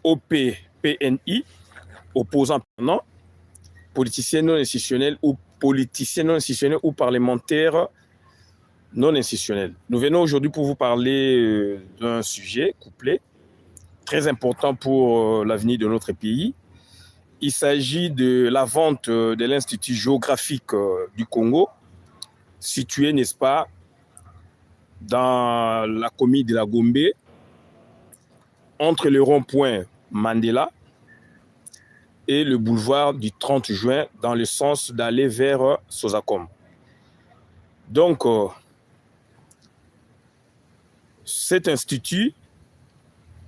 OP-PNI, opposant permanent, politicien non institutionnel ou parlementaire non institutionnel. Nous venons aujourd'hui pour vous parler d'un sujet couplé, très important pour l'avenir de notre pays. Il s'agit de la vente de l'Institut géographique du Congo, situé, n'est-ce pas, dans la commune de la Gombe, entre le rond-point Mandela et le boulevard du 30 juin, dans le sens d'aller vers Sosakom. Donc, cet institut,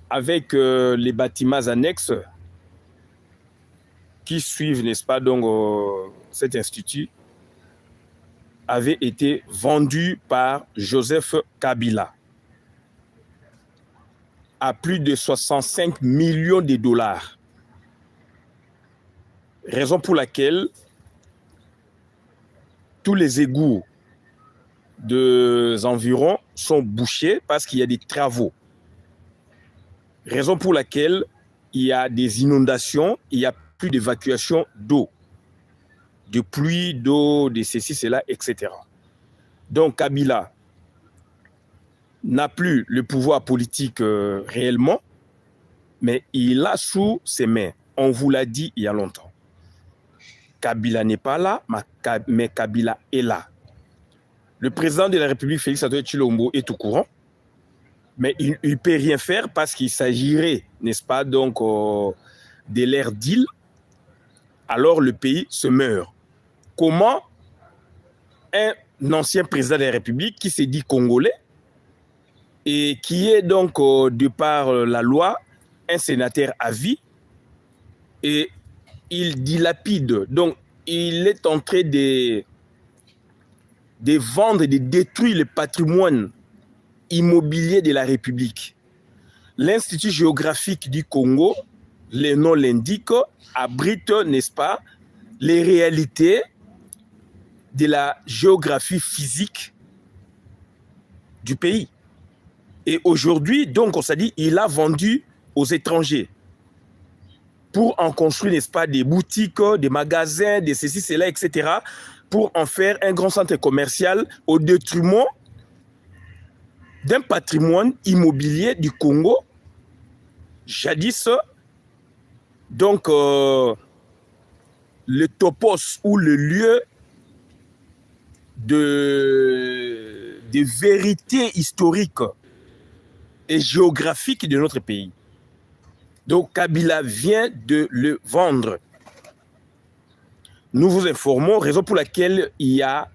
avec les bâtiments annexes qui suivent, n'est-ce pas, donc cet institut, avait été vendu par Joseph Kabila à plus de 65 millions de dollars. Raison pour laquelle tous les égouts des environs sont bouchés parce qu'il y a des travaux. Raison pour laquelle il y a des inondations, il n'y a plus d'évacuation d'eau, de pluie, d'eau, de ceci, cela, etc. Donc Kabila n'a plus le pouvoir politique réellement, mais il a sous ses mains. On vous l'a dit il y a longtemps. Kabila n'est pas là, mais Kabila est là. Le président de la République, Félix Antoine Tshilombo, est au courant, mais il ne peut rien faire parce qu'il s'agirait, n'est-ce pas, donc, de l'ère d'île. Alors le pays se meurt. Comment un ancien président de la République qui s'est dit congolais et qui est donc, de par la loi, un sénateur à vie, et il dilapide, donc il est en train de vendre et de détruire le patrimoine immobilier de la République. L'Institut géographique du Congo, le nom l'indique, abrite, n'est-ce pas, les réalités de la géographie physique du pays. Et aujourd'hui, donc, on s'est dit, il a vendu aux étrangers pour en construire, n'est-ce pas, des boutiques, des magasins, des ceci, cela, etc., pour en faire un grand centre commercial au détriment d'un patrimoine immobilier du Congo, jadis, donc, le topos ou le lieu de vérité historique et géographique de notre pays. Donc, Kabila vient de le vendre. Nous vous informons, raison pour laquelle il y a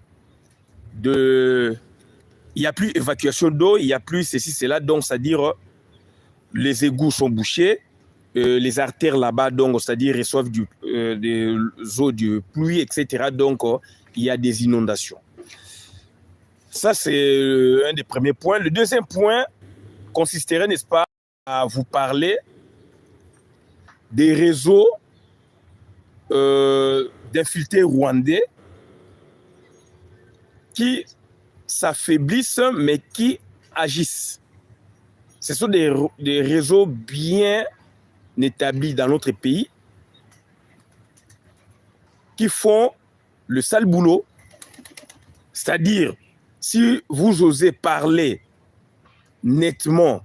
plus évacuation d'eau, il n'y a plus ceci, cela, donc c'est-à-dire les égouts sont bouchés, les artères là-bas, donc c'est-à-dire reçoivent des eaux de pluie, etc. Donc il y a des inondations. Ça, c'est un des premiers points. Le deuxième point consisterait, n'est-ce pas, à vous parler des réseaux d'infiltrés rwandais qui s'affaiblissent mais qui agissent. Ce sont des réseaux bien établis dans notre pays qui font le sale boulot. C'est-à-dire, si vous osez parler nettement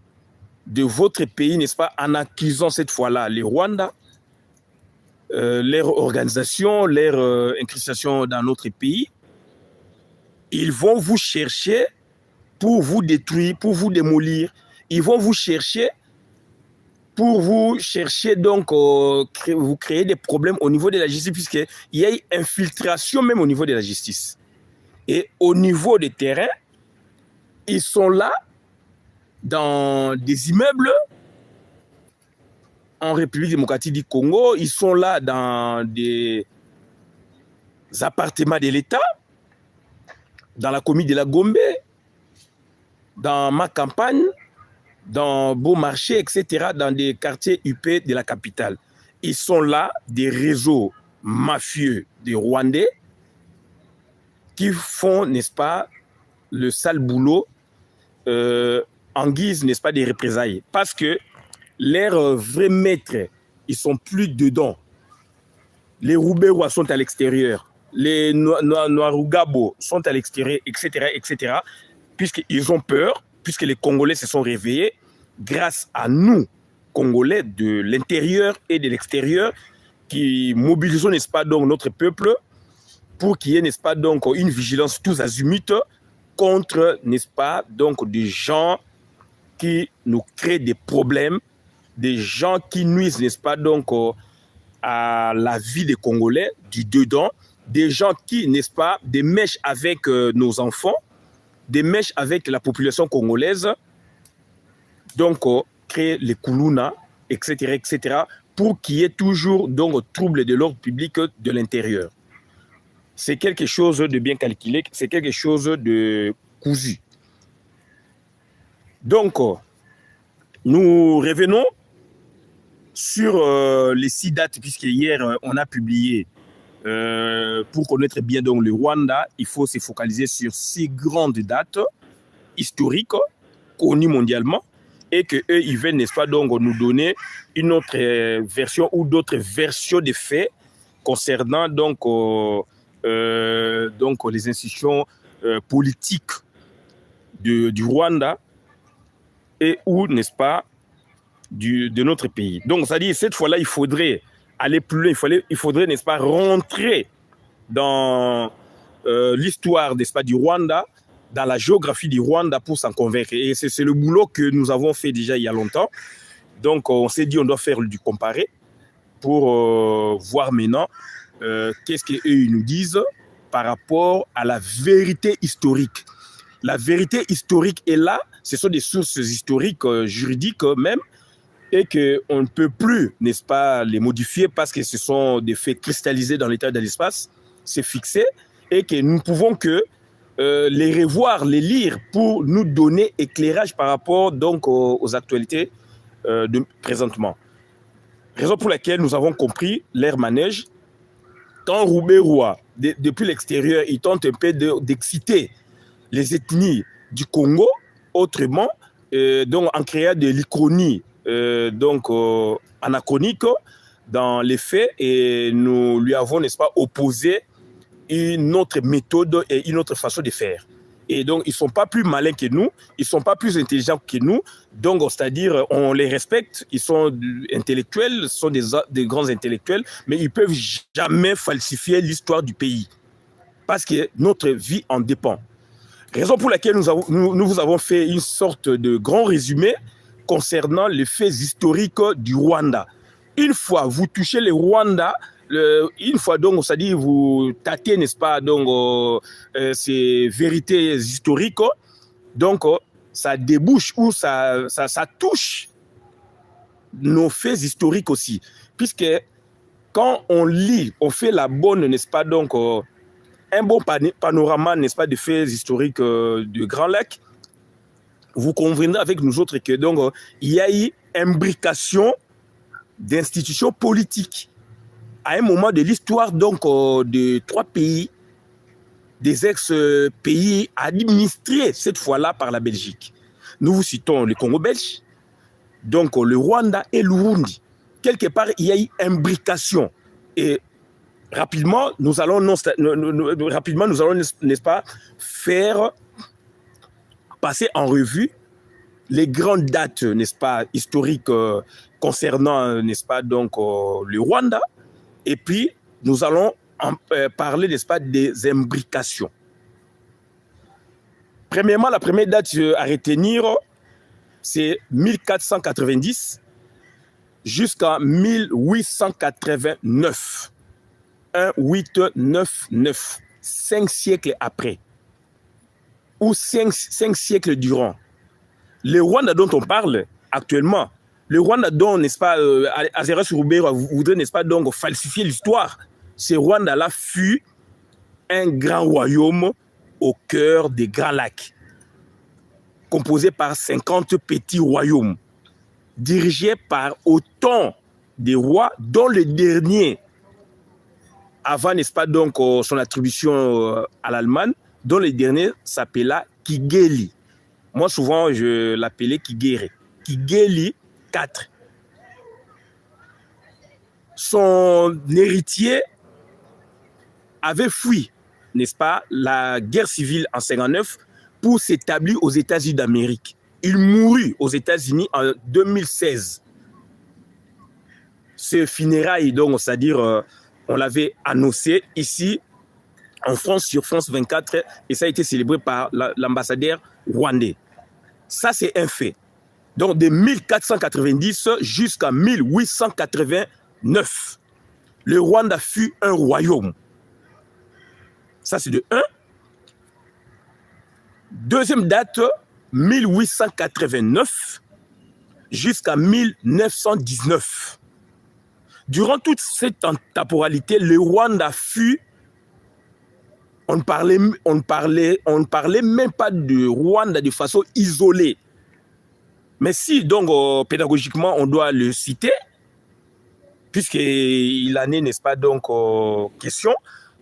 de votre pays, n'est-ce pas, en accusant cette fois-là les Rwandais, leur organisation, leur incrustation dans notre pays, ils vont vous chercher pour vous détruire, pour vous démolir. Ils vont vous chercher pour vous chercher, donc, vous créer des problèmes au niveau de la justice, puisqu'il y a une infiltration même au niveau de la justice. Et au niveau des terrains, ils sont là dans des immeubles en République démocratique du Congo, ils sont là dans des appartements de l'État, dans la commune de la Gombe, dans ma campagne, dans Beaumarchais, etc., dans des quartiers huppés de la capitale. Ils sont là, des réseaux mafieux des Rwandais qui font, n'est-ce pas, le sale boulot en guise, n'est-ce pas, des représailles. Parce que leurs vrais maîtres, ils sont plus dedans. Les Rouberois sont à l'extérieur. Les Noirugabo sont à l'extérieur, etc., etc., puisqu'ils ont peur, puisque les Congolais se sont réveillés, grâce à nous, Congolais, de l'intérieur et de l'extérieur, qui mobilisons, n'est-ce pas, donc, notre peuple, pour qu'il y ait, n'est-ce pas, donc, une vigilance tous azimuts contre, n'est-ce pas, donc, des gens qui nous créent des problèmes, des gens qui nuisent, n'est-ce pas, donc, à la vie des Congolais, du dedans, des gens qui, n'est-ce pas, des mèches avec nos enfants, des mèches avec la population congolaise, donc créer les Koulouna, etc., etc., pour qu'il y ait toujours donc trouble de l'ordre public de l'intérieur. C'est quelque chose de bien calculé, c'est quelque chose de cousu. Donc, nous revenons sur les 6 dates, puisque hier, on a publié, pour connaître bien donc, le Rwanda, il faut se focaliser sur 6 grandes dates historiques, connues mondialement, et qu'eux, ils viennent, n'est-ce pas, donc, nous donner une autre version ou d'autres versions des faits concernant donc, les institutions politiques du Rwanda et où, n'est-ce pas, de notre pays. Donc, c'est-à-dire, cette fois-là, il faudrait aller plus loin, il faudrait, n'est-ce pas, rentrer dans l'histoire, n'est-ce pas, du Rwanda, dans la géographie du Rwanda pour s'en convaincre. Et c'est le boulot que nous avons fait déjà il y a longtemps. Donc, on s'est dit on doit faire du comparé pour voir maintenant qu'est-ce qu'eux ils nous disent par rapport à la vérité historique. La vérité historique est là, ce sont des sources historiques, juridiques même, et qu'on ne peut plus, n'est-ce pas, les modifier parce que ce sont des faits cristallisés dans l'état de l'espace, c'est fixé, et que nous ne pouvons que les revoir, les lire pour nous donner éclairage par rapport donc aux actualités de présentement. Raison pour laquelle nous avons compris l'ère manège. Quand Rouberois, depuis l'extérieur, il tente un peu d'exciter les ethnies du Congo, autrement, donc en créant de l'ichronie anachronique dans les faits, et nous lui avons, n'est-ce pas, opposé une autre méthode et une autre façon de faire. Et donc, ils ne sont pas plus malins que nous, ils ne sont pas plus intelligents que nous, donc c'est-à-dire, on les respecte, ils sont intellectuels, sont des grands intellectuels, mais ils ne peuvent jamais falsifier l'histoire du pays, parce que notre vie en dépend. Raison pour laquelle nous vous avons fait une sorte de grand résumé concernant les faits historiques du Rwanda. Une fois vous touchez le Rwanda, une fois donc, c'est-à-dire vous tâtez, n'est-ce pas, donc ces vérités historiques, donc ça débouche ou ça touche nos faits historiques aussi, puisque quand on lit, on fait la bonne, n'est-ce pas, donc un bon panorama, n'est-ce pas, des faits historiques du Grand Lac, vous conviendrez avec nous autres que donc il y a eu imbrication d'institutions politiques à un moment de l'histoire donc de 3 pays, des ex-pays administrés cette fois-là par la Belgique. Nous vous citons le Congo belge, donc le Rwanda et l'Urundi. Quelque part, il y a eu imbrication. Et rapidement, nous allons, n'est-ce pas, faire passer en revue les grandes dates, n'est-ce pas, historiques concernant, n'est-ce pas, donc le Rwanda. Et puis, nous allons parler, n'est-ce pas, des imbrications. Premièrement, la première date à retenir, c'est 1490 jusqu'à 1889. 1899, 5 siècles après, ou 5 siècles durant. Le Rwanda dont on parle actuellement, le Rwanda dont, n'est-ce pas, Azera Rouberois voudrait, n'est-ce pas, donc falsifier l'histoire. Ce Rwanda-là fut un grand royaume au cœur des Grands Lacs, composé par 50 petits royaumes, dirigés par autant de rois, dont le dernier, avant, n'est-ce pas, donc son attribution à l'Allemagne, dont le dernier s'appela Kigeli. Moi, souvent, je l'appelais Kigere. Kigeli 4. son héritier avait fui, n'est-ce pas, la guerre civile en 59 pour s'établir aux États-Unis d'Amérique. Il mourut aux États-Unis en 2016. Ce funérailles, donc, c'est-à-dire, on l'avait annoncé ici en France sur France 24 et ça a été célébré par l'ambassadeur rwandais. Ça, c'est un fait. Donc, de 1490 jusqu'à 1889, le Rwanda fut un royaume. Ça, c'est de 1. Deuxième date, 1889 jusqu'à 1919. Durant toute cette temporalité, le Rwanda fut... On ne parlait même pas de Rwanda de façon isolée. Mais si, donc, pédagogiquement, on doit le citer, puisqu'il en est, n'est-ce pas, donc, question.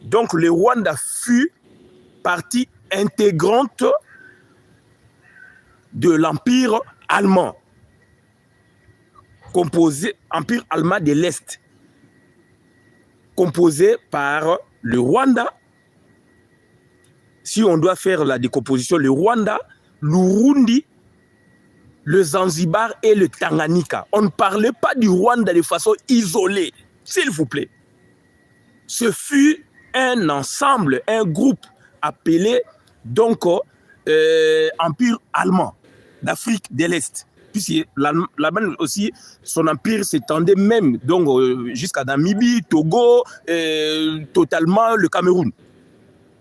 Donc, le Rwanda fut partie intégrante de l'Empire allemand, composé, Empire allemand de l'Est, composé par le Rwanda. Si on doit faire la décomposition, le Rwanda, l'Urundi, le Zanzibar et le Tanganyika. On ne parlait pas du Rwanda de façon isolée, s'il vous plaît. Ce fut un ensemble, un groupe appelé donc Empire allemand d'Afrique de l'Est. Puisque l'Allemagne aussi, son empire s'étendait même donc jusqu'à Namibie, Togo, totalement le Cameroun.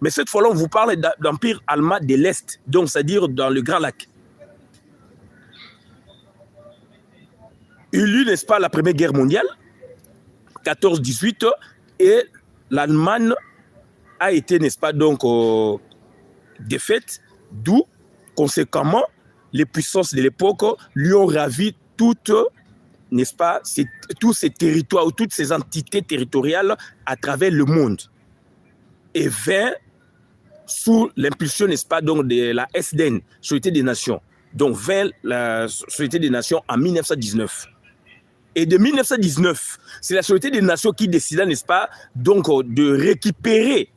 Mais cette fois-là, on vous parle d'empire allemand de l'Est, donc c'est-à-dire dans le Grand Lac. Il y eut, n'est-ce pas, la Première Guerre mondiale, 14-18, et l'Allemagne a été, n'est-ce pas, donc défaite, d'où, conséquemment, les puissances de l'époque lui ont ravi toutes, n'est-ce pas, tous ces territoires ou toutes ces entités territoriales à travers le monde. Et vint sous l'impulsion, n'est-ce pas, donc de la SDN, Société des Nations. Donc vers la Société des Nations en 1919. Et de 1919, c'est la Société des Nations qui décida, n'est-ce pas, donc de récupérer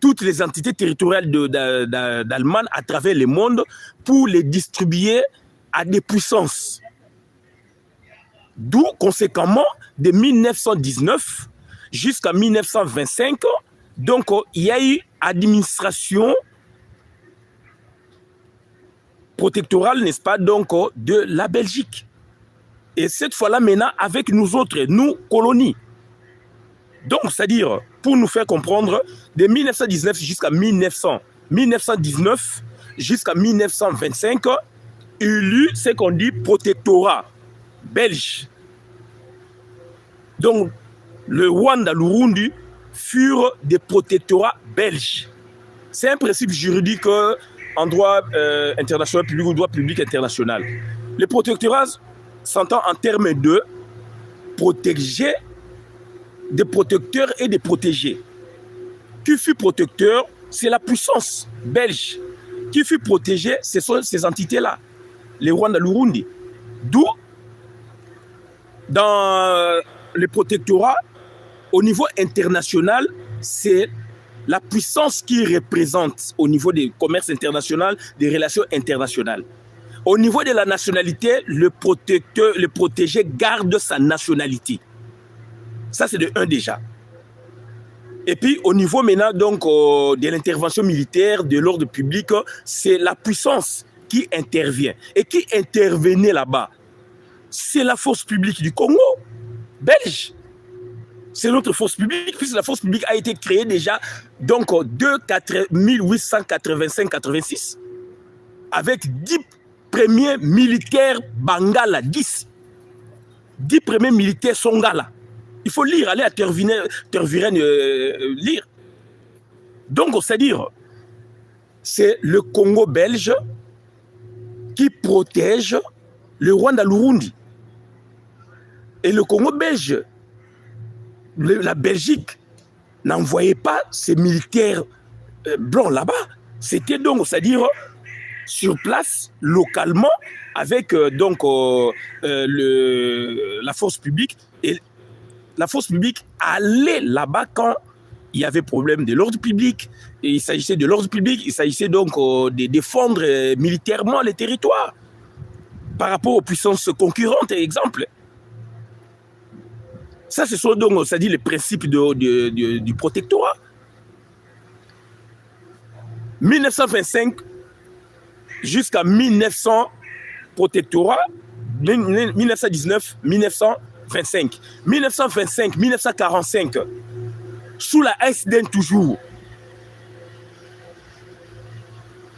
toutes les entités territoriales d'Allemagne à travers le monde pour les distribuer à des puissances. D'où, conséquemment, de 1919 jusqu'à 1925, donc il y a eu administration protectorale, n'est-ce pas, donc de la Belgique. Et cette fois-là, maintenant, avec nous autres, nous, colonies. Donc, c'est-à-dire, pour nous faire comprendre, de 1919 jusqu'à 1919 jusqu'à 1925, il y eut ce qu'on dit protectorat belge. Donc, le Rwanda, l'Urundi furent des protectorats belges. C'est un principe juridique en droit international public ou droit public international. Le protectorat s'entend en termes de protéger, des protecteurs et des protégés. Qui fut protecteur, c'est la puissance belge. Qui fut protégé, ce sont ces entités-là, les Rwanda, l'Urundi. D'où, dans le protectorat, au niveau international, c'est la puissance qui représente au niveau des commerces international, des relations internationales. Au niveau de la nationalité, le protecteur, le protégé garde sa nationalité. Ça, c'est de un déjà. Et puis, au niveau maintenant donc, de l'intervention militaire, de l'ordre public, c'est la puissance qui intervient. Et qui intervenait là-bas? C'est la force publique du Congo, belge. C'est notre force publique, puisque la force publique a été créée déjà donc, de 1885-86, avec 10 premiers militaires Bangala, 10 premiers militaires Songala. Il faut lire, aller à Tervuren lire. Donc, c'est-à-dire, c'est le Congo belge qui protège le Rwanda, l'Urundi. Et le Congo belge, la Belgique n'envoyait pas ses militaires blancs là-bas. C'était donc, c'est-à-dire, sur place, localement, avec donc la force publique. Et la force publique allait là-bas quand il y avait problème de l'ordre public. Et il s'agissait de l'ordre public, il s'agissait donc de défendre militairement les territoires par rapport aux puissances concurrentes, exemple. Ça, ce sont donc, c'est-à-dire les principes du protectorat. 1925 jusqu'à 1900, protectorat, 1919, 1925. 1925, 1945, sous la SDN toujours,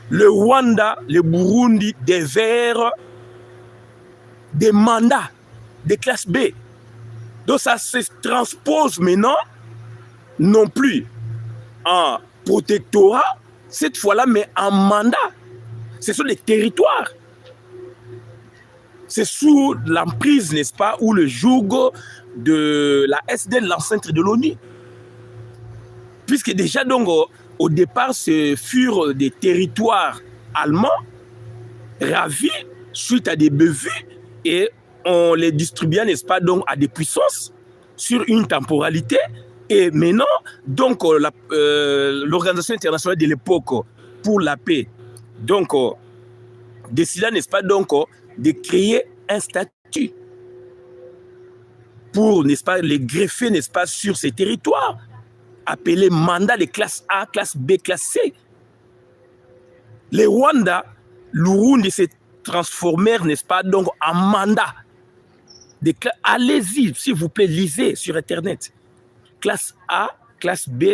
le Rwanda, le Burundi dévèrent des mandats de classe B. Donc ça se transpose maintenant, non plus en protectorat, cette fois-là, mais en mandat. Ce sont des territoires. C'est sous l'emprise, n'est-ce pas, ou le joug de la SDN, l'ancêtre de l'ONU. Puisque déjà, donc, au départ, ce furent des territoires allemands ravis suite à des bévues et on les distribuait, n'est-ce pas, donc, à des puissances sur une temporalité. Et maintenant, donc, l'Organisation internationale de l'époque pour la paix, donc, décida, n'est-ce pas, donc, de créer un statut pour, n'est-ce pas, les greffer, n'est-ce pas, sur ces territoires, appelé mandat de classe A, classe B, classe C. Les Rwanda, l'Urundi se transformèrent, n'est-ce pas, donc, en mandat. Allez-y, s'il vous plaît, lisez sur Internet. Classe A, classe B,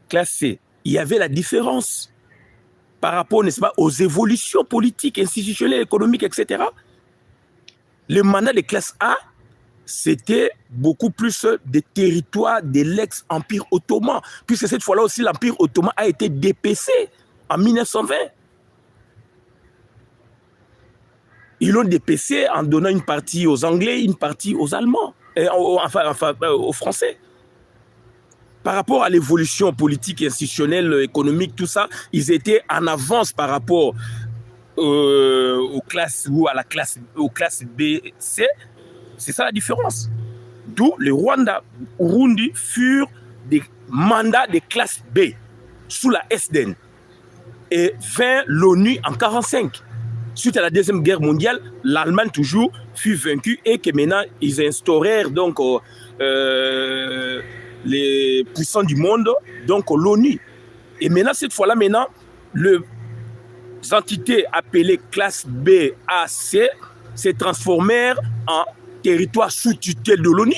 classe C. Il y avait la différence par rapport, n'est-ce pas, aux évolutions politiques, institutionnelles, économiques, etc. Le mandat de classe A, c'était beaucoup plus des territoires de l'ex-empire ottoman, puisque cette fois-là aussi, l'empire ottoman a été dépecé en 1920. Ils l'ont dépecé en donnant une partie aux Anglais, une partie aux Allemands, aux Français. Par rapport à l'évolution politique, institutionnelle, économique, tout ça, ils étaient en avance par rapport aux classes ou aux classes B, C. C'est ça la différence. D'où les Rwanda, Urundi furent des mandats de classe B sous la SDN. Et vint l'ONU en 1945. Suite à la Deuxième Guerre mondiale, l'Allemagne toujours fut vaincue et que maintenant ils instaurèrent donc les puissants du monde, donc l'ONU. Et maintenant, cette fois-là, maintenant, les entités appelées classe B, A, C se transformèrent en territoire sous tutelle de l'ONU.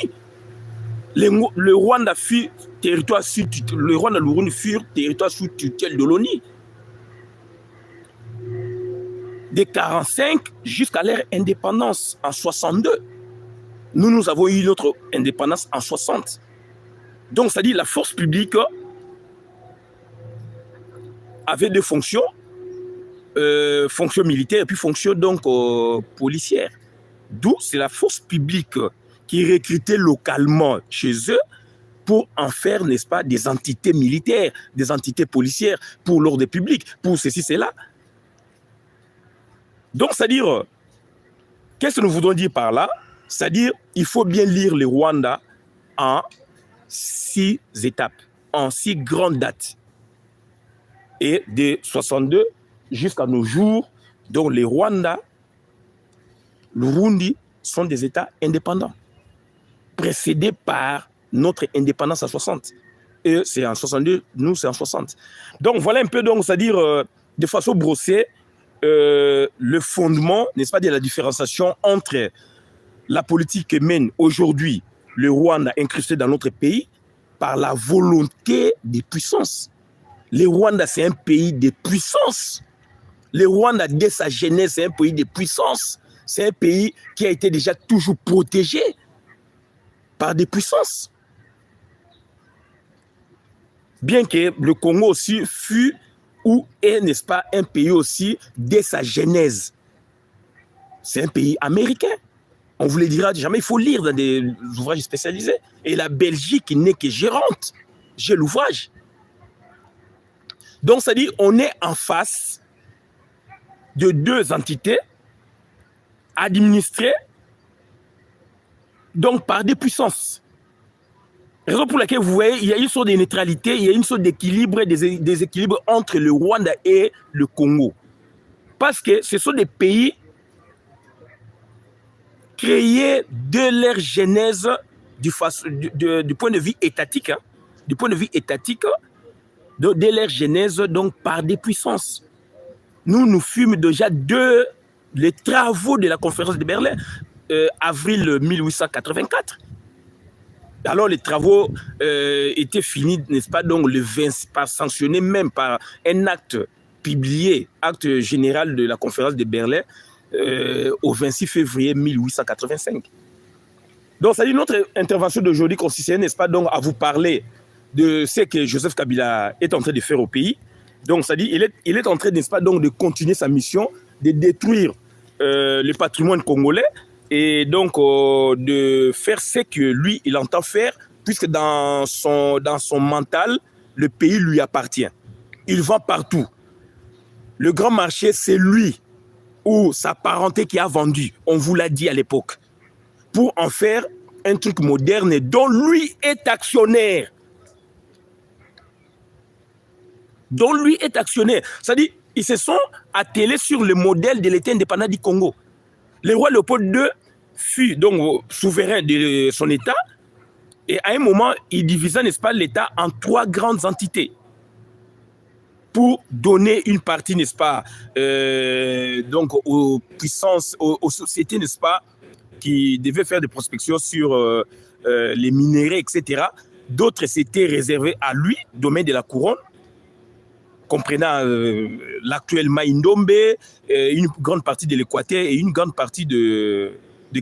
Le Rwanda fut territoire sous tutelle, le Rwanda et l'Urundi furent territoire sous tutelle de l'ONU. De 1945 jusqu'à leur indépendance en 1962. Nous avons eu notre indépendance en 1960. Donc, c'est-à-dire la force publique avait deux fonctions, fonction militaire et puis fonction donc policière. D'où c'est la force publique qui recrutait localement chez eux pour en faire, n'est-ce pas, des entités militaires, des entités policières pour l'ordre public, pour ceci, cela. Donc, c'est-à-dire, qu'est-ce que nous voulons dire par là? C'est-à-dire, il faut bien lire le Rwanda en 6 étapes, en 6 grandes dates. Et de 62 jusqu'à nos jours, donc les Rwanda, l'Urundi sont des États indépendants, précédés par notre indépendance en 60. Et c'est en 62, nous c'est en 60. Donc voilà un peu, donc, c'est-à-dire de façon brossée, le fondement, n'est-ce pas, de la différenciation entre la politique que mène aujourd'hui le Rwanda incrusté dans notre pays par la volonté des puissances. Le Rwanda, c'est un pays de puissance. Le Rwanda, dès sa jeunesse, c'est un pays de puissance. C'est un pays qui a été déjà toujours protégé par des puissances. Bien que le Congo aussi fut ou est, n'est-ce pas, un pays aussi dès sa genèse. C'est un pays américain. On vous le dira jamais, il faut lire dans des ouvrages spécialisés. Et la Belgique n'est que gérante. J'ai l'ouvrage. Donc, ça dit, on est en face de deux entités administrées donc par des puissances. Raison pour laquelle vous voyez, il y a une sorte de neutralité, il y a une sorte d'équilibre, des équilibres entre le Rwanda et le Congo. Parce que ce sont des pays créés de leur genèse du point de vue étatique, hein, du point de vue étatique, de leur genèse donc par des puissances. Nous fûmes déjà les travaux de la conférence de Berlin, avril 1884. Alors les travaux étaient finis, n'est-ce pas, donc le 20, par sanctionné même par un acte publié, acte général de la conférence de Berlin, au 26 février 1885. Donc, ça dit, notre intervention d'aujourd'hui consistait, n'est-ce pas, donc à vous parler de ce que Joseph Kabila est en train de faire au pays. Donc, ça dit, il est en train, n'est-ce pas, donc de continuer sa mission, de détruire le patrimoine congolais, et donc de faire ce que lui, il entend faire, puisque dans son mental, le pays lui appartient. Il vend partout. Le grand marché, c'est lui ou sa parenté qui a vendu. On vous l'a dit à l'époque. Pour en faire un truc moderne dont lui est actionnaire. Dont lui est actionnaire. C'est-à-dire, ils se sont attelés sur le modèle de l'État indépendant du Congo. Le roi Léopold II fut donc souverain de son État et à un moment, il divisa, n'est-ce pas, l'État en 3 grandes entités pour donner une partie, n'est-ce pas, donc aux puissances, aux sociétés, n'est-ce pas, qui devaient faire des prospections sur les minéraux, etc. D'autres s'étaient réservés à lui, domaine de la couronne, comprenant l'actuel Maïndombe, une grande partie de l'Équateur et une grande partie de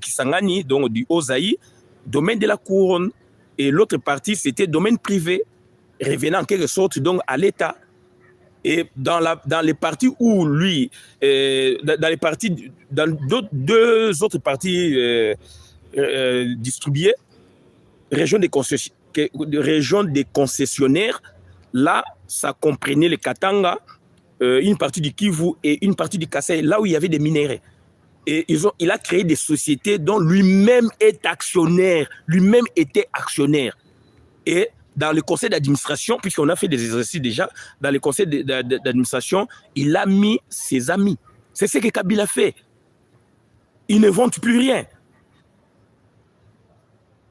Kisangani, donc du Haut-Zaï, domaine de la couronne. Et l'autre partie, c'était domaine privé, revenant en quelque sorte donc à l'État. Et dans les parties où lui, dans 2 autres parties distribuées, région des concessionnaires, là, ça comprenait le Katanga, une partie du Kivu et une partie du Kasaï, là où il y avait des minéraux. Et il a créé des sociétés dont lui-même est actionnaire, lui-même était actionnaire. Et dans le conseil d'administration, puisqu'on a fait des exercices déjà, dans le conseil d'administration, il a mis ses amis. C'est ce que Kabila fait. Il ne vante plus rien.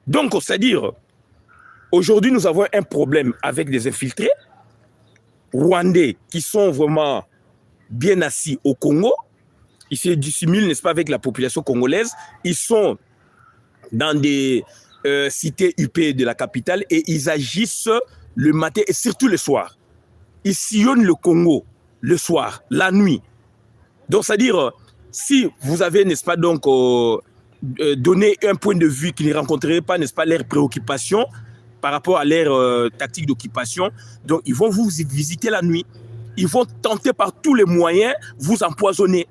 Donc, c'est-à-dire, aujourd'hui, nous avons un problème avec des infiltrés rwandais qui sont vraiment bien assis au Congo. Ils se dissimulent, n'est-ce pas, avec la population congolaise. Ils sont dans des cités huppées de la capitale et ils agissent le matin et surtout le soir. Ils sillonnent le Congo le soir, la nuit. Donc, c'est-à-dire, si vous avez, n'est-ce pas, donc, donné un point de vue qui ne rencontrerait pas, n'est-ce pas, leurs préoccupations par rapport à leur tactique d'occupation, donc ils vont vous visiter la nuit. Ils vont tenter par tous les moyens vous empoisonner.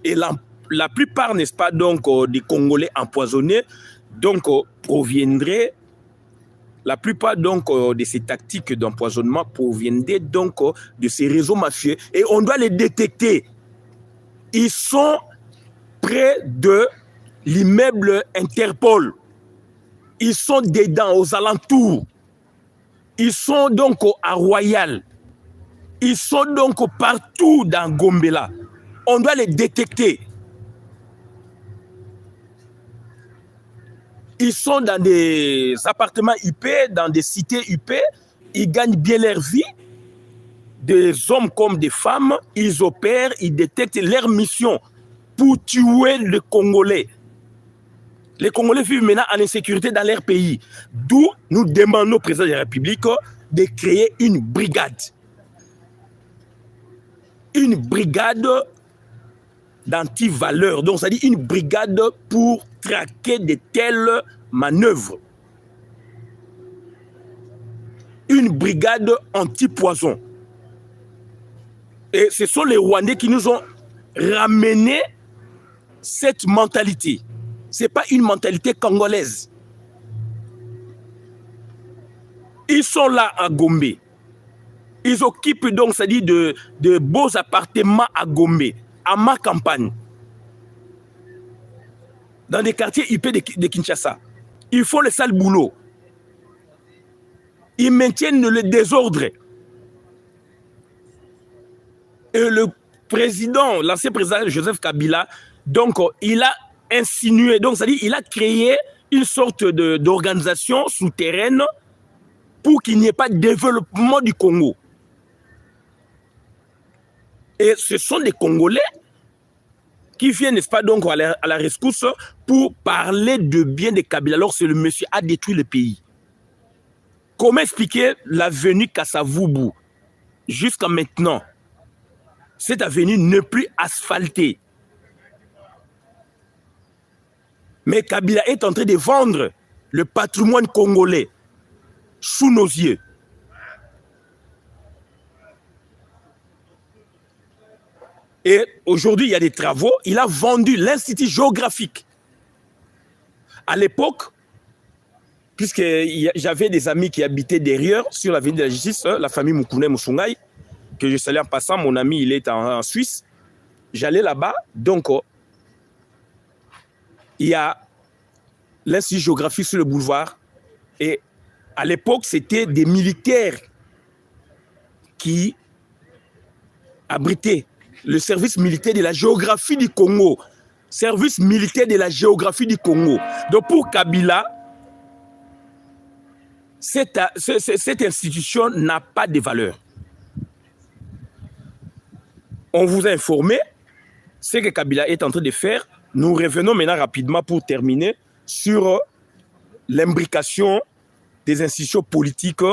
Et la plupart, n'est-ce pas, donc, des Congolais empoisonnés, donc, proviendraient, la plupart donc, de ces tactiques d'empoisonnement proviendraient donc de ces réseaux mafieux. Et on doit les détecter. Ils sont près de l'immeuble Interpol. Ils sont dedans, aux alentours. Ils sont donc à Royal. Ils sont donc partout dans Gombela. On doit les détecter. Ils sont dans des appartements huppés, dans des cités huppées. Ils gagnent bien leur vie. Des hommes comme des femmes, ils opèrent, ils détectent leur mission pour tuer les Congolais. Les Congolais vivent maintenant en insécurité dans leur pays. D'où nous demandons au président de la République de créer une brigade. Une brigade d'anti-valeurs. Donc, ça dit une brigade pour traquer de telles manœuvres. Une brigade anti-poison. Et ce sont les Rwandais qui nous ont ramené cette mentalité. Ce n'est pas une mentalité congolaise. Ils sont là à Gombe. Ils occupent donc, c'est-à-dire de beaux appartements à Gombe, à ma campagne, dans des quartiers huppés de Kinshasa. Ils font le sale boulot. ils maintiennent le désordre. Et le président, l'ancien président Joseph Kabila, donc il a insinué, donc c'est-à-dire il a créé une sorte d'organisation souterraine pour qu'il n'y ait pas de développement du Congo. Et ce sont des Congolais qui viennent, n'est-ce pas, donc à la rescousse pour parler de bien de Kabila. Alors c'est le monsieur a détruit le pays. Comment expliquer l'avenue Kassavubu jusqu'à maintenant? Cette avenue n'est plus asphaltée. Mais Kabila est en train de vendre le patrimoine congolais sous nos yeux. Et aujourd'hui, il y a des travaux. Il a vendu l'Institut géographique. À l'époque, puisque j'avais des amis qui habitaient derrière, sur l'avenue de la Justice, la famille Moukoune Moussoungaï, que je salue en passant, mon ami, il est en Suisse. J'allais là-bas, donc il y a l'Institut géographique sur le boulevard. Et à l'époque, c'était des militaires qui abritaient le service militaire de la géographie du Congo. Service militaire de la géographie du Congo. Donc pour Kabila, cette institution n'a pas de valeur. On vous a informé ce que Kabila est en train de faire. Nous revenons maintenant rapidement pour terminer sur l'imbrication des institutions politiques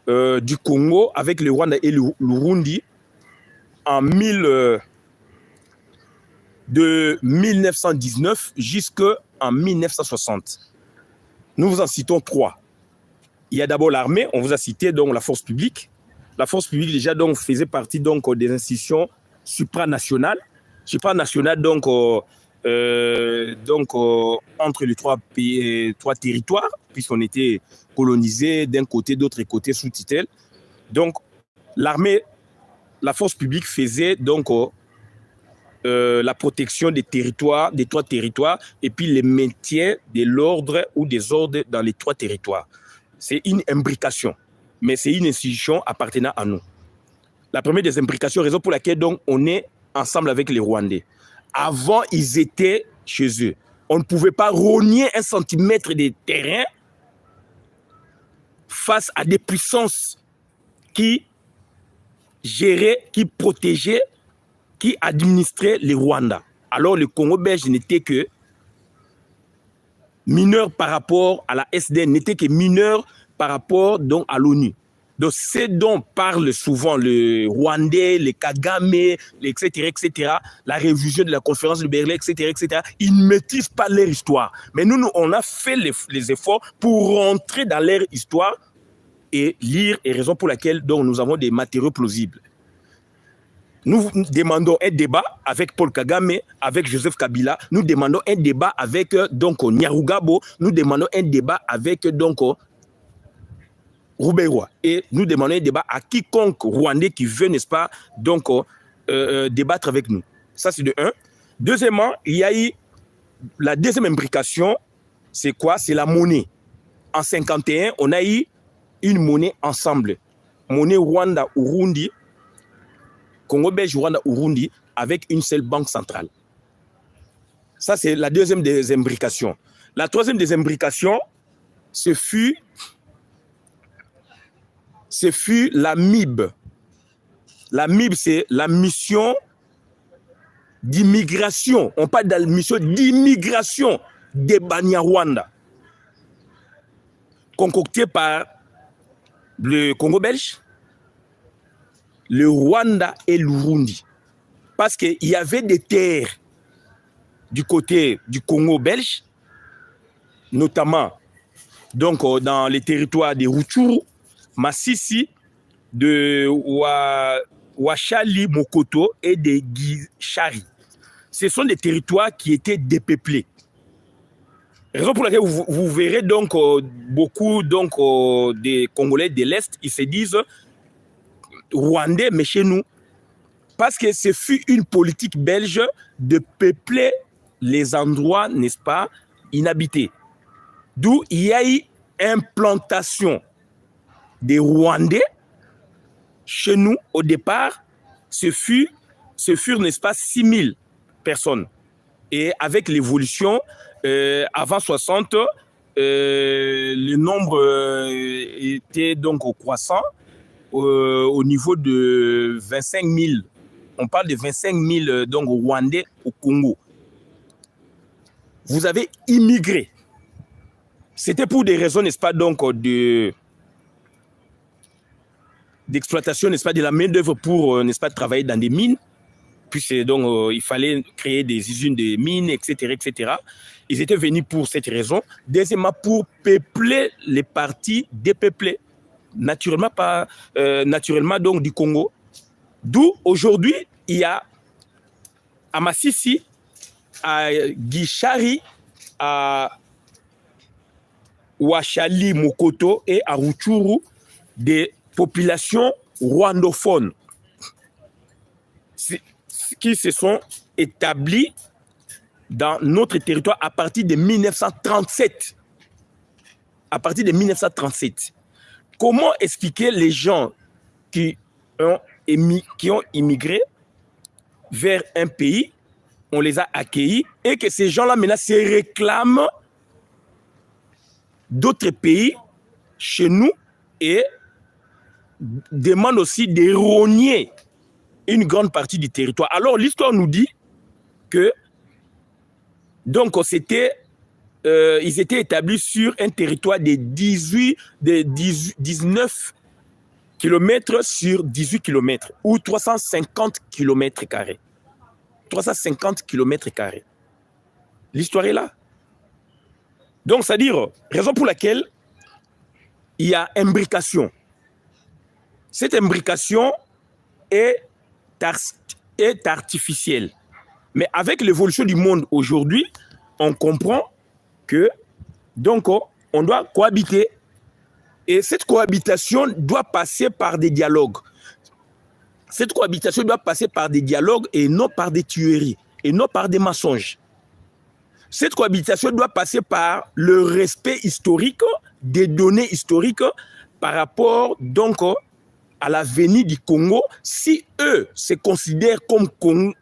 du Congo avec le Rwanda et le Burundi en de 1919 jusqu'en 1960. Nous vous en citons trois. Il y a d'abord l'armée, on vous a cité donc la force publique. La force publique déjà donc faisait partie donc des institutions supranationales. Supranationales donc entre les trois territoires, puisqu'on était colonisé d'un côté, d'autre côté sous tutelle. Donc l'armée, la force publique faisait donc la protection des territoires, des trois territoires, et puis le maintien de l'ordre ou des ordres dans les trois territoires. C'est une imbrication, mais c'est une institution appartenant à nous. La première des imbrications, raison pour laquelle donc on est ensemble avec les Rwandais. Avant, ils étaient chez eux. On ne pouvait pas rogner un centimètre de terrain face à des puissances qui géraient, qui protégeaient, qui administraient les Rwandais. Alors le Congo belge n'était que mineur par rapport à la SDN, n'était que mineur par rapport donc à l'ONU. Donc c'est dont parle souvent le Rwandais, les Kagame, etc., la révision de la conférence de Berlin, etc. Ils ne maîtrisent pas leur histoire. Mais nous, on a fait les efforts pour rentrer dans leur histoire et lire, et raison pour laquelle donc, nous avons des matériaux plausibles. Nous demandons un débat avec Paul Kagame, avec Joseph Kabila. Nous demandons un débat avec donc Nyarugabo. Nous demandons un débat avec donc Roubaix-Roy. Et nous demandons un débat à quiconque Rwandais qui veut, n'est-ce pas, donc débattre avec nous. Ça, c'est de un. Deuxièmement, il y a eu la deuxième imbrication. C'est quoi? C'est la monnaie. En 1951, on a eu une monnaie ensemble. Monnaie Rwanda-Urundi. Congo belge, Rwanda, Urundi, avec une seule banque centrale. Ça, c'est la deuxième des imbrications. La troisième des imbrications, ce fut la MIB. La MIB, c'est la mission d'immigration. On parle de la mission d'immigration des Banyarwanda, concoctée par le Congo belge, le Rwanda et l'Urundi. Parce qu'il y avait des terres du côté du Congo belge, notamment donc, dans les territoires de Rutshuru, Massissi, de Wachali, Mokoto et de Gishari. Ce sont des territoires qui étaient dépeuplés. Raison pour laquelle vous verrez donc beaucoup donc, des Congolais de l'Est, ils se disent Rwandais, mais chez nous, parce que ce fut une politique belge de peupler les endroits, n'est-ce pas, inhabités. D'où il y a eu implantation des Rwandais. Chez nous, au départ, ce furent, n'est-ce pas, 6 000 personnes. Et avec l'évolution, avant 60, le nombre était donc au croissant au niveau de 25 000. On parle de 25 000 donc, Rwandais au Congo. Vous avez immigré. C'était pour des raisons, n'est-ce pas, donc, d'exploitation, n'est-ce pas, de la main-d'œuvre pour, n'est-ce pas, travailler dans des mines. Puis donc, il fallait créer des usines de mines, etc., etc. Ils étaient venus pour cette raison. Deuxièmement, pour peupler les parties dépeuplées, naturellement, donc, du Congo. D'où, aujourd'hui, il y a à Massissi, à Guichari, à Ouachali, Mokoto et à Rutshuru, des populations rwandophones qui se sont établies dans notre territoire à partir de 1937. À partir de 1937. Comment expliquer les gens qui ont immigré vers un pays, on les a accueillis, et que ces gens-là maintenant se réclament d'autres pays chez nous et demandent aussi de rogner une grande partie du territoire. Alors l'histoire nous dit que donc ils étaient établis sur un territoire de 19 km sur 18 km ou 350 km carrés. 350 km carrés. L'histoire est là. Donc, c'est-à-dire, raison pour laquelle il y a imbrication. Cette imbrication est artificielle. Mais avec l'évolution du monde aujourd'hui, on comprend que, donc, on doit cohabiter. Et cette cohabitation doit passer par des dialogues. Cette cohabitation doit passer par des dialogues et non par des tueries, et non par des mensonges. Cette cohabitation doit passer par le respect historique, des données historiques par rapport donc à l'avenir du Congo, si eux se considèrent comme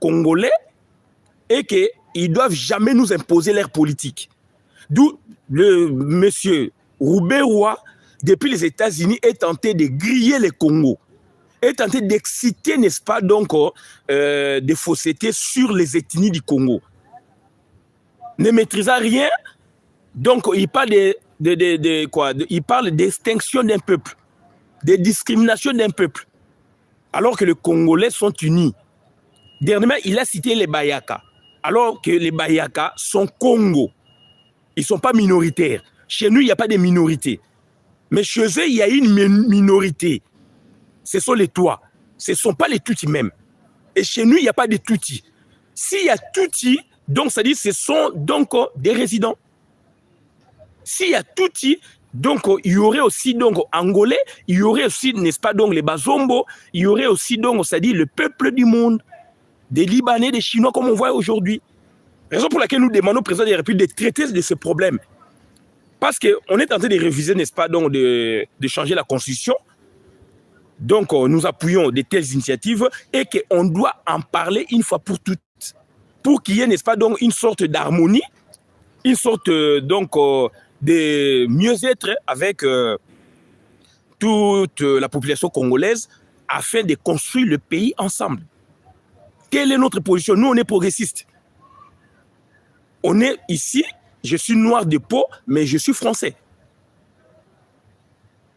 Congolais et qu'ils ne doivent jamais nous imposer leur politique. D'où le monsieur Roubaix-Roy, depuis les États-Unis, est tenté de griller les Congos, est tenté d'exciter, n'est-ce pas, donc, des faussetés sur les ethnies du Congo. Ne maîtrisant rien, donc il parle il parle d'extinction d'un peuple, de discrimination d'un peuple, alors que les Congolais sont unis. Dernièrement, il a cité les Bayaka, alors que les Bayaka sont Congo. Ils ne sont pas minoritaires. Chez nous, il n'y a pas de minorité. Mais chez eux, il y a une minorité. Ce sont les Tois. Ce ne sont pas les Tutsis même. Et chez nous, il n'y a pas de Tutsis. S'il y a Tutsis, donc ça dit ce sont donc des résidents. S'il y a Tutsis, donc il y aurait aussi donc Angolais, il y aurait aussi, n'est-ce pas, donc les Bazombo, il y aurait aussi donc, ça dit le peuple du monde, des Libanais, des Chinois, comme on voit aujourd'hui. Raison pour laquelle nous demandons au président de la République de traiter de ce problème. Parce qu'on est en train de réviser, n'est-ce pas, donc de changer la Constitution. Donc, nous appuyons de telles initiatives et qu'on doit en parler une fois pour toutes. Pour qu'il y ait, n'est-ce pas, donc une sorte d'harmonie, une sorte donc de mieux-être avec toute la population congolaise afin de construire le pays ensemble. Quelle est notre position? Nous, on est progressistes. On est ici, je suis noir de peau, mais je suis français.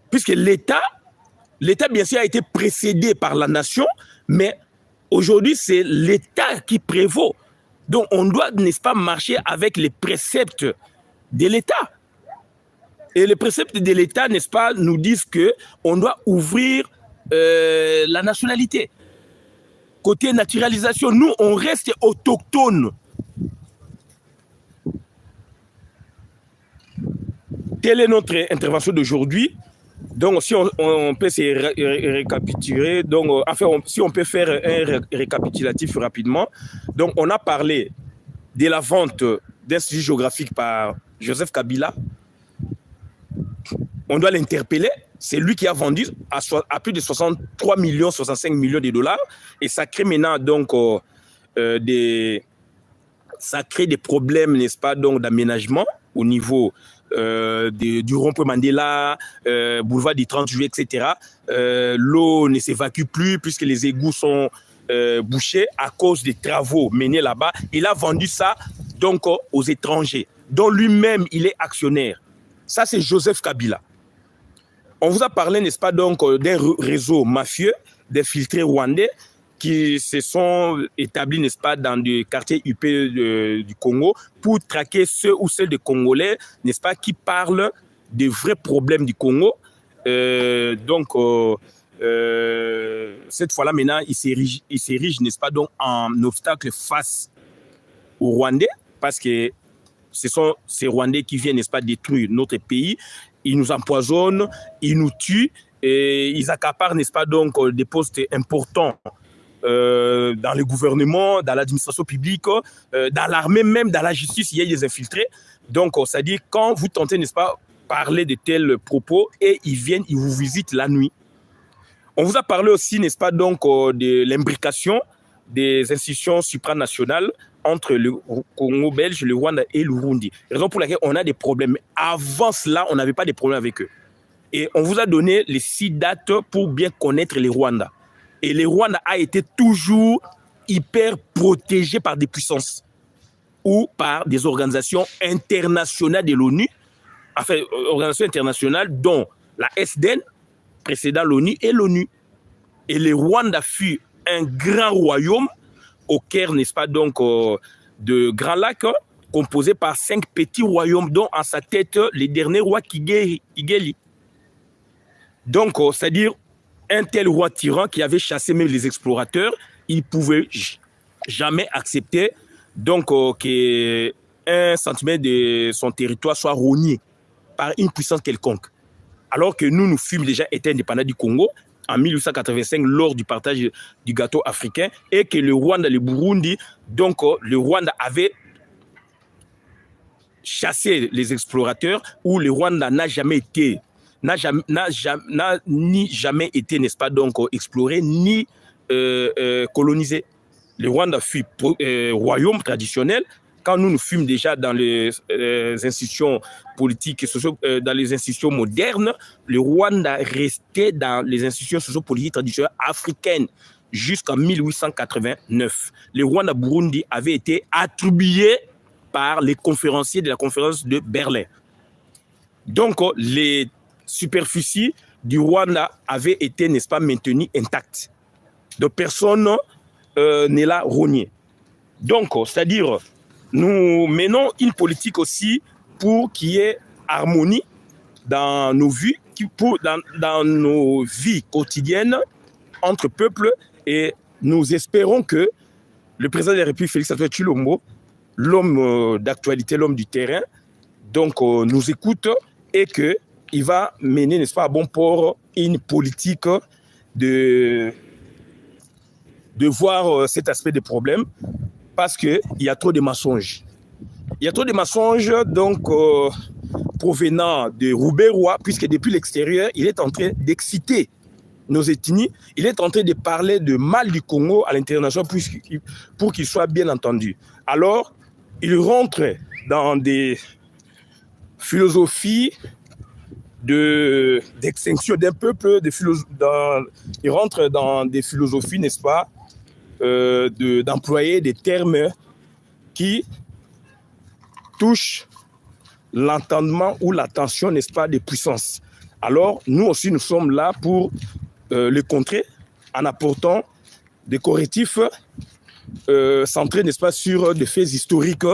Puisque l'État, bien sûr, a été précédé par la nation, mais aujourd'hui, c'est l'État qui prévaut. Donc, on doit, n'est-ce pas, marcher avec les préceptes de l'État. Et les préceptes de l'État, n'est-ce pas, nous disent qu'on doit ouvrir la nationalité. Côté naturalisation, nous, on reste autochtones. Telle est notre intervention d'aujourd'hui. Donc, si on peut se récapituler, donc, enfin, si on peut faire un récapitulatif rapidement. Donc, on a parlé de la vente d'Institut géographique par Joseph Kabila. On doit l'interpeller C'est lui qui a vendu à plus de 63 millions, 65 millions de dollars. Et ça crée maintenant donc ça crée des problèmes, n'est-ce pas, donc d'aménagement au niveau du rond-point Mandela, boulevard du 30 juillet, etc. L'eau ne s'évacue plus puisque les égouts sont bouchés à cause des travaux menés là-bas. Il a vendu ça donc aux étrangers, dont lui-même il est actionnaire. Ça, c'est Joseph Kabila. On vous a parlé, n'est-ce pas, donc, d'un réseau mafieux, d'infiltrés rwandais qui se sont établis, n'est-ce pas, dans des quartiers UP du Congo pour traquer ceux ou celles des Congolais, n'est-ce pas, qui parlent des vrais problèmes du Congo. Cette fois-là, maintenant, il s'érige, n'est-ce pas, donc, en obstacle face aux Rwandais, parce que ce sont ces Rwandais qui viennent, n'est-ce pas, détruire notre pays. Ils nous empoisonnent, ils nous tuent et ils accaparent, n'est-ce pas, donc, des postes importants dans le gouvernement, dans l'administration publique, dans l'armée, même dans la justice, il y a des infiltrés. Donc, c'est-à-dire, quand vous tentez, n'est-ce pas, parler de tels propos et ils viennent, ils vous visitent la nuit. On vous a parlé aussi, n'est-ce pas, donc, de l'imbrication des institutions supranationales entre le Congo belge, le Rwanda et le Burundi. Raison pour laquelle on a des problèmes. Avant cela, on n'avait pas de problèmes avec eux. Et on vous a donné les 6 dates pour bien connaître les Rwandais. Et le Rwanda a été toujours hyper protégé par des puissances ou par des organisations internationales de l'ONU, enfin, organisations internationales dont la SDN, précédant l'ONU, et l'ONU. Et le Rwanda fut un grand royaume au cœur, n'est-ce pas, donc, de Grand Lac, composé par 5 petits royaumes, dont à sa tête, le dernier roi Kigeli. Donc, c'est-à-dire, un tel roi tyran qui avait chassé même les explorateurs, il ne pouvait jamais accepter donc, qu'un centimètre de son territoire soit rogné par une puissance quelconque. Alors que nous fûmes déjà été indépendants du Congo, en 1885 lors du partage du gâteau africain et que le Rwanda, le Burundi, donc le Rwanda avait chassé les explorateurs où le Rwanda n'a jamais été, ni jamais été, n'est-ce pas, donc exploré ni colonisé. Le Rwanda fut royaume traditionnel. Quand nous fûmes déjà dans les institutions politiques et dans les institutions modernes, le Rwanda restait dans les institutions sociopolitiques traditionnelles africaines jusqu'en 1889. Le Rwanda-Burundi avait été attribué par les conférenciers de la conférence de Berlin. Donc, les superficies du Rwanda avaient été, n'est-ce pas, maintenues intactes. Donc, personne ne l'a rogné. Donc, c'est-à-dire, nous menons une politique aussi pour qu'il y ait harmonie dans nos vies, dans nos vies quotidiennes entre peuples, et nous espérons que le président de la République, Félix Antoine Tshilombo, l'homme d'actualité, l'homme du terrain, donc nous écoute et qu'il va mener, n'est-ce pas, à bon port une politique de voir cet aspect des problèmes, parce qu'il y a trop de mensonges. Il y a trop de mensonges donc, provenant de Roubaix-Roy, puisque depuis l'extérieur, il est en train d'exciter nos ethnies. Il est en train de parler de mal du Congo à l'international pour qu'il soit bien entendu. Alors, il rentre dans des philosophies d'extinction d'un peuple, il rentre dans des philosophies, n'est-ce pas, d'employer des termes qui touchent l'entendement ou l'attention, n'est-ce pas, des puissances. Alors, nous aussi, nous sommes là pour le contrer en apportant des correctifs centrés, n'est-ce pas, sur des faits historiques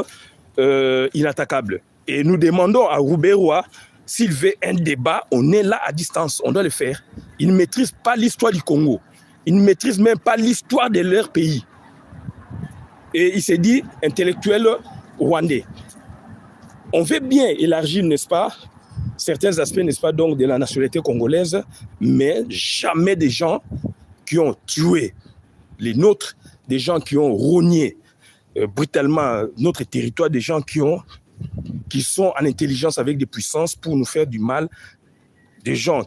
inattaquables. Et nous demandons à Roubaix-Roy, s'il veut un débat, on est là à distance, on doit le faire. Ils ne maîtrisent pas l'histoire du Congo. Ils ne maîtrisent même pas l'histoire de leur pays. Et il s'est dit intellectuel rwandais. On veut bien élargir, n'est-ce pas, certains aspects, n'est-ce pas, donc de la nationalité congolaise, mais jamais des gens qui ont tué les nôtres, des gens qui ont rogné brutalement notre territoire, des gens qui sont en intelligence avec des puissances pour nous faire du mal, des gens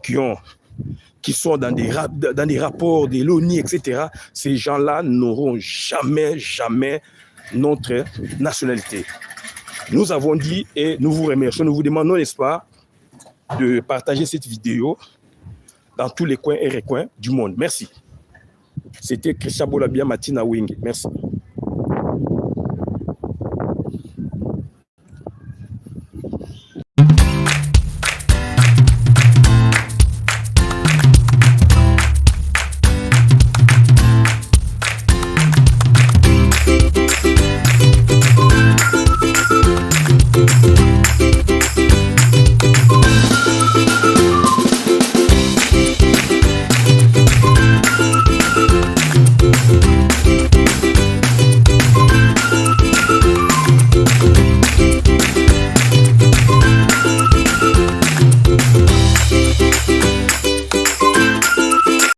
qui sont dans des rapports de l'ONU, etc., ces gens-là n'auront jamais notre nationalité. Nous avons dit et nous vous remercions, nous vous demandons, n'est-ce pas, de partager cette vidéo dans tous les coins et recoins du monde. Merci. C'était Christian Bolabia Matina Wing. Merci.